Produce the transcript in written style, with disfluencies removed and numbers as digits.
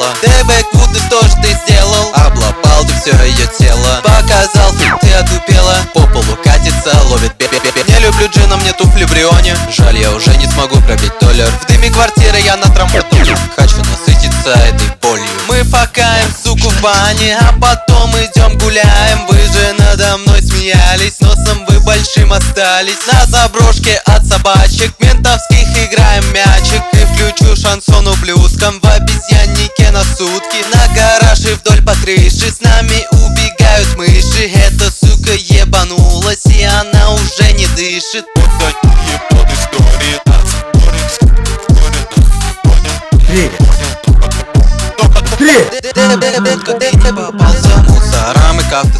хотела. Дэйбэк, вот и то, что ты сделал. Облапал ты все ее тело. Показал, ты отупела. По полу катится, ловит бе-бе-бе. Не люблю джином, мне туфли в Рионе. Жаль, я уже не смогу пробить $. В дыме квартиры я на трамбуне. Хочу насытиться этой болью. Мы факаем суку в бане, а потом идем гуляем. Вы же надо мной смеялись, носом вы большим остались. На заброшке от собачек ментовских играем мячик. И включу шансону блюзком в обезьяннике на сутки. На гараж и вдоль по крыше с нами убегают мыши. Эта сука ебанулась и она уже не дышит. Дэйбэк, ты не попался мусорам и как-то